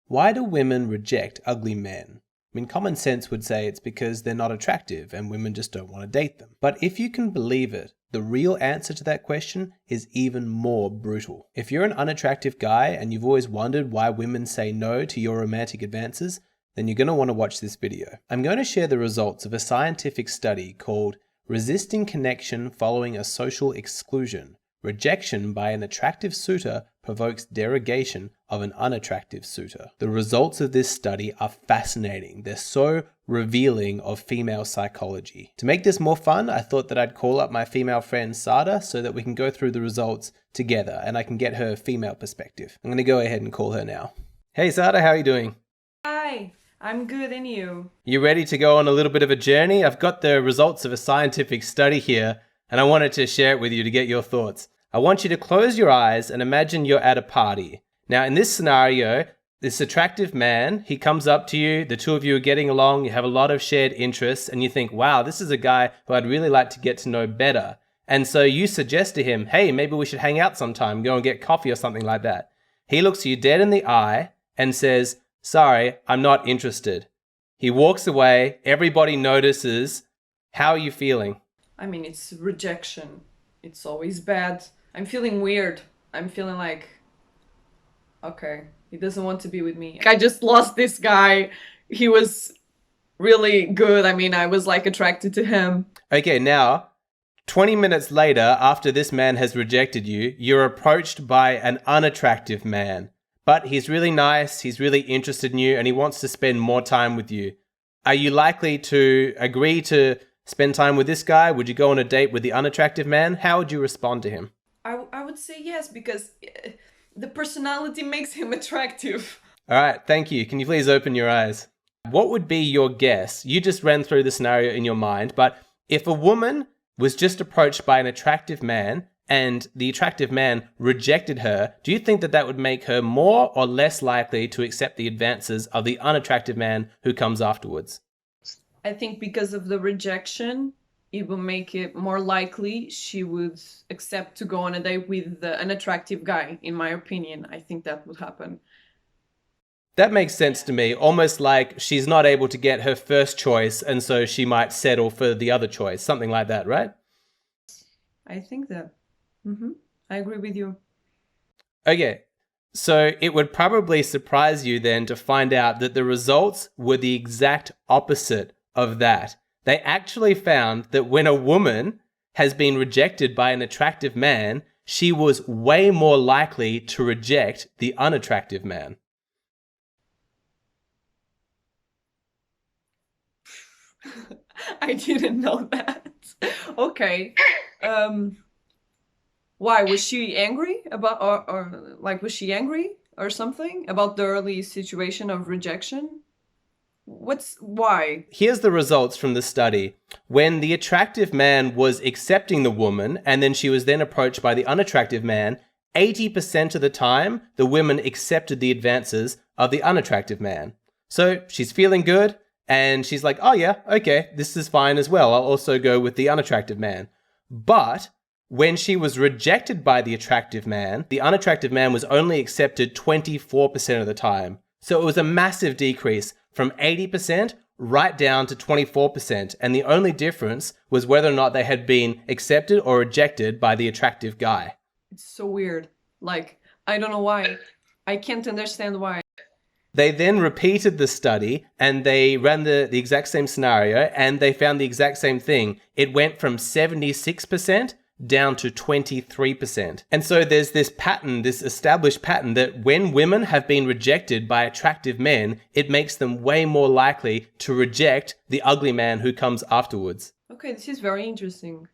Why do women reject ugly men? I mean, common sense would say it's because they're not attractive and women just don't want to date them. But if you can believe it, the real answer to that question is even more brutal. If you're an unattractive guy and you've always wondered why women say no to your romantic advances, then you're going to want to watch this video. I'm going to share the results of a scientific study called Resisting Connection Following a Social Exclusion. Rejection by an attractive suitor provokes derogation of an unattractive suitor. The results of this study are fascinating. They're so revealing of female psychology. To make this more fun, I thought that I'd call up my female friend Sada so that we can go through the results together and I can get her female perspective. I'm going to go ahead and call her now. Hey Sada, how are you doing? Hi, I'm good, and you? You ready to go on a little bit of a journey? I've got the results of a scientific study here and I wanted to share it with you to get your thoughts. I want you to close your eyes and imagine you're at a party. Now, in this scenario, this attractive man, he comes up to you, the two of you are getting along, you have a lot of shared interests, and you think, wow, this is a guy who I'd really like to get to know better. And so you suggest to him, hey, maybe we should hang out sometime, go and get coffee or something like that. He looks you dead in the eye and says, sorry, I'm not interested. He walks away, everybody notices. How are you feeling? I mean, it's rejection. It's always bad. I'm feeling weird. I'm feeling like, okay, he doesn't want to be with me. I just lost this guy. He was really good. I mean, I was like attracted to him. Okay, now, 20 minutes later, after this man has rejected you, you're approached by an unattractive man. But he's really nice, he's really interested in you, and he wants to spend more time with you. Are you likely to agree to spend time with this guy? Would you go on a date with the unattractive man? How would you respond to him? I would say yes, because the personality makes him attractive. All right, thank you. Can you please open your eyes? What would be your guess? You just ran through the scenario in your mind, but if a woman was just approached by an attractive man and the attractive man rejected her, do you think that that would make her more or less likely to accept the advances of the unattractive man who comes afterwards? I think because of the rejection, it will make it more likely she would accept to go on a date with an attractive guy, in my opinion. I think that would happen. That makes sense to me, almost like she's not able to get her first choice and so she might settle for the other choice, something like that, right? I think that. I agree with you. Okay, so it would probably surprise you then to find out that the results were the exact opposite of that. They actually found that when a woman has been rejected by an attractive man, she was way more likely to reject the unattractive man. I didn't know that. Okay. Why was she angry about, or like, was she angry or something about the early situation of rejection? Why? Here's the results from the study. When the attractive man was accepting the woman and then she was then approached by the unattractive man, 80% of the time, the women accepted the advances of the unattractive man. So she's feeling good and she's like, oh yeah, okay, this is fine as well. I'll also go with the unattractive man. But when she was rejected by the attractive man, the unattractive man was only accepted 24% of the time. So it was a massive decrease from 80% right down to 24%. And the only difference was whether or not they had been accepted or rejected by the attractive guy. It's so weird. Like, I don't know why. I can't understand why. They then repeated the study and they ran the exact same scenario and they found the exact same thing. It went from 76% down to 23%. And so there's this pattern, this established pattern that when women have been rejected by attractive men, it makes them way more likely to reject the ugly man who comes afterwards. Okay, this is very interesting.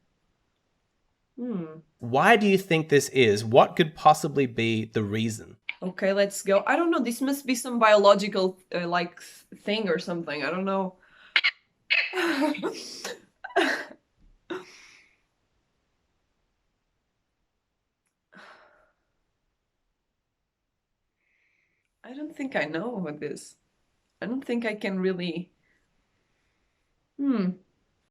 Why do you think this is? What could possibly be the reason? Okay, let's go. I don't know, this must be some biological like thing or something. I don't know. I don't think I know about this. I don't think I can really...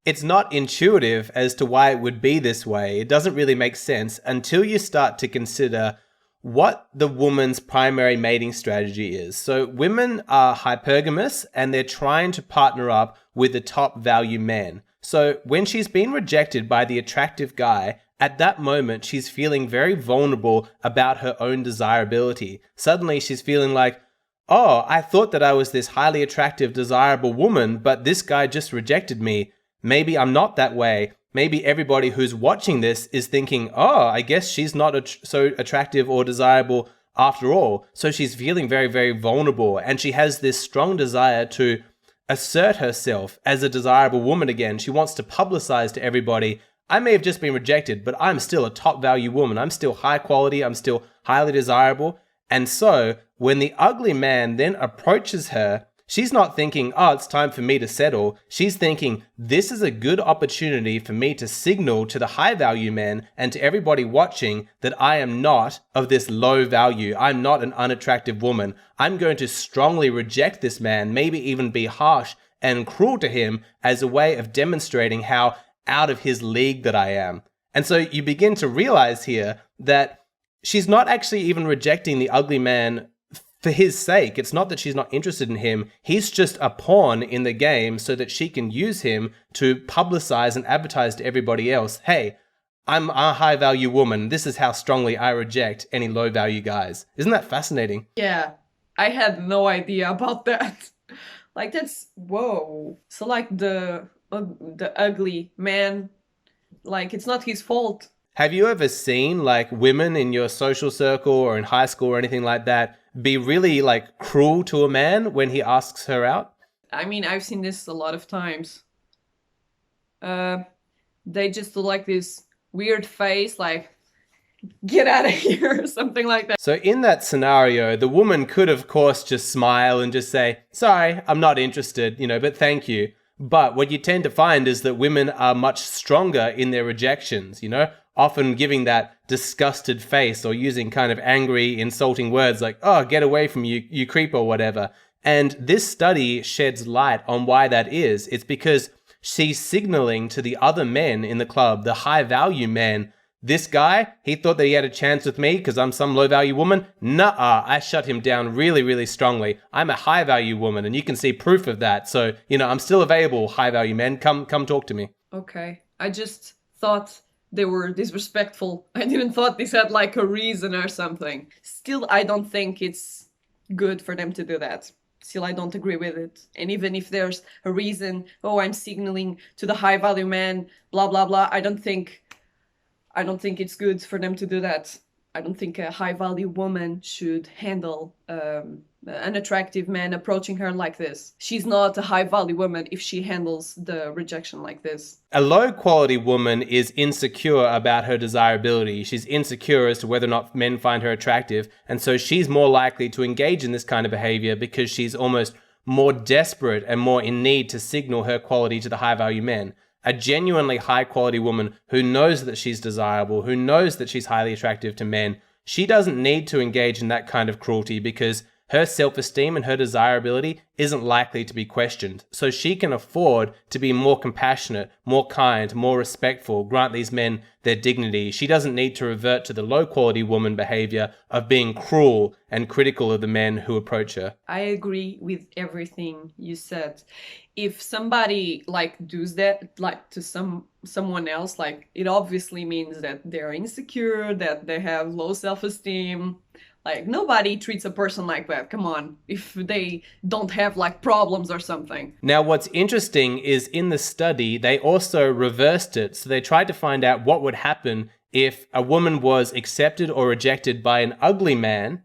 It's not intuitive as to why it would be this way. It doesn't really make sense until you start to consider what the woman's primary mating strategy is. So women are hypergamous and they're trying to partner up with the top value man. So when she's been rejected by the attractive guy, at that moment, she's feeling very vulnerable about her own desirability. Suddenly she's feeling like, oh, I thought that I was this highly attractive, desirable woman, but this guy just rejected me. Maybe I'm not that way. Maybe everybody who's watching this is thinking, oh, I guess she's not so attractive or desirable after all. So she's feeling very, very vulnerable. And she has this strong desire to assert herself as a desirable woman again. She wants to publicize to everybody, I may have just been rejected, but I'm still a top value woman. I'm still high quality. I'm still highly desirable. And so when the ugly man then approaches her, she's not thinking, oh, it's time for me to settle. She's thinking, this is a good opportunity for me to signal to the high value man and to everybody watching that I am not of this low value. I'm not an unattractive woman. I'm going to strongly reject this man, maybe even be harsh and cruel to him as a way of demonstrating how out of his league that I am. And so you begin to realize here that she's not actually even rejecting the ugly man for his sake. It's not that she's not interested in him. He's just a pawn in the game so that she can use him to publicize and advertise to everybody else, hey, I'm a high value woman. This is how strongly I reject any low value guys. Isn't that fascinating? Yeah, I had no idea about that. Like, that's, whoa. So like the ugly man, like, it's not his fault. Have you ever seen like women in your social circle or in high school or anything like that be really like cruel to a man when he asks her out? I mean, I've seen this a lot of times. They just do like this weird face, like, get out of here, or something like that. So in that scenario, the woman could, of course, just smile and just say, sorry, I'm not interested, but thank you. But what you tend to find is that women are much stronger in their rejections, often giving that disgusted face or using kind of angry, insulting words like, oh, get away from you, you creep or whatever. And this study sheds light on why that is. It's because she's signaling to the other men in the club, the high value men, this guy, he thought that he had a chance with me because I'm some low value woman. Nuh-uh, I shut him down really, really strongly. I'm a high value woman and you can see proof of that. So, I'm still available, high value men. Come talk to me. Okay. I just thought they were disrespectful. I didn't thought this had like a reason or something. Still, I don't think it's good for them to do that. Still, I don't agree with it. And even if there's a reason, oh, I'm signaling to the high value man, blah, blah, blah, I don't think it's good for them to do that. I don't think a high value woman should handle an attractive man approaching her like this. She's not a high value woman if she handles the rejection like this. A low quality woman is insecure about her desirability. She's insecure as to whether or not men find her attractive. And so she's more likely to engage in this kind of behavior because she's almost more desperate and more in need to signal her quality to the high value men. A genuinely high quality woman who knows that she's desirable, who knows that she's highly attractive to men, she doesn't need to engage in that kind of cruelty because her self-esteem and her desirability isn't likely to be questioned. So she can afford to be more compassionate, more kind, more respectful, grant these men their dignity. She doesn't need to revert to the low-quality woman behavior of being cruel and critical of the men who approach her. I agree with everything you said. If somebody does that to someone else, it obviously means that they're insecure, that they have low self-esteem. Nobody treats a person like that, come on, if they don't have problems or something. Now what's interesting is in the study, they also reversed it. So they tried to find out what would happen if a woman was accepted or rejected by an ugly man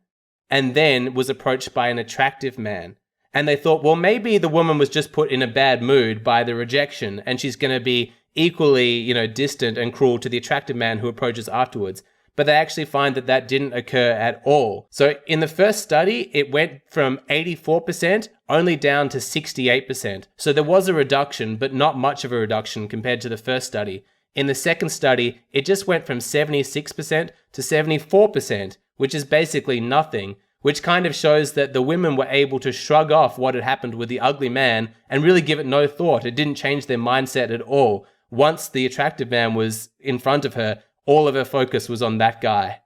and then was approached by an attractive man. And they thought, well, maybe the woman was just put in a bad mood by the rejection and she's going to be equally, distant and cruel to the attractive man who approaches afterwards. But they actually find that that didn't occur at all. So in the first study, it went from 84% only down to 68%. So there was a reduction, but not much of a reduction compared to the first study. In the second study, it just went from 76% to 74%, which is basically nothing, which kind of shows that the women were able to shrug off what had happened with the ugly man and really give it no thought. It didn't change their mindset at all. Once the attractive man was in front of her, all of her focus was on that guy.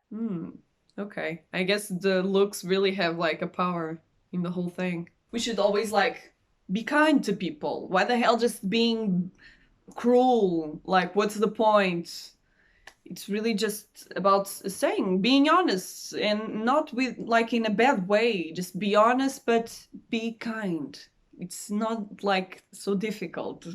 Okay. I guess the looks really have like a power in the whole thing. We should always like be kind to people. Why the hell just being cruel? Like, what's the point? It's really just about saying, being honest, and not with like in a bad way. Just be honest, but be kind. It's not like so difficult.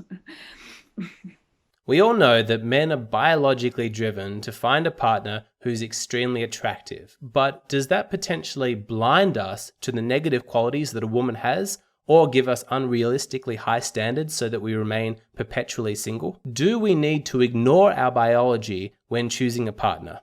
We all know that men are biologically driven to find a partner who's extremely attractive, but does that potentially blind us to the negative qualities that a woman has, or give us unrealistically high standards so that we remain perpetually single? Do we need to ignore our biology when choosing a partner?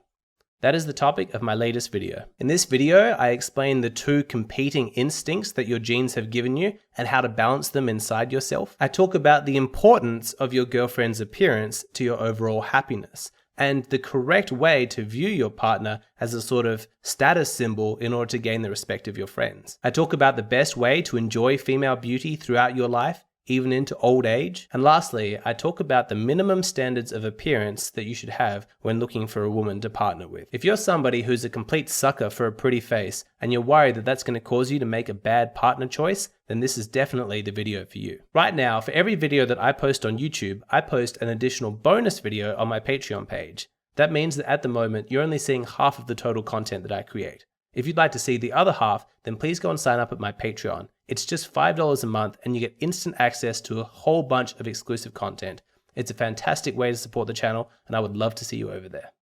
That is the topic of my latest video. In this video, I explain the two competing instincts that your genes have given you and how to balance them inside yourself. I talk about the importance of your girlfriend's appearance to your overall happiness, and the correct way to view your partner as a sort of status symbol in order to gain the respect of your friends. I talk about the best way to enjoy female beauty throughout your life, even into old age. And lastly, I talk about the minimum standards of appearance that you should have when looking for a woman to partner with. If you're somebody who's a complete sucker for a pretty face and you're worried that that's going to cause you to make a bad partner choice, then this is definitely the video for you. Right now, for every video that I post on YouTube, I post an additional bonus video on my Patreon page. That means that at the moment, you're only seeing half of the total content that I create. If you'd like to see the other half, then please go and sign up at my Patreon. It's just $5 a month and you get instant access to a whole bunch of exclusive content. It's a fantastic way to support the channel and I would love to see you over there.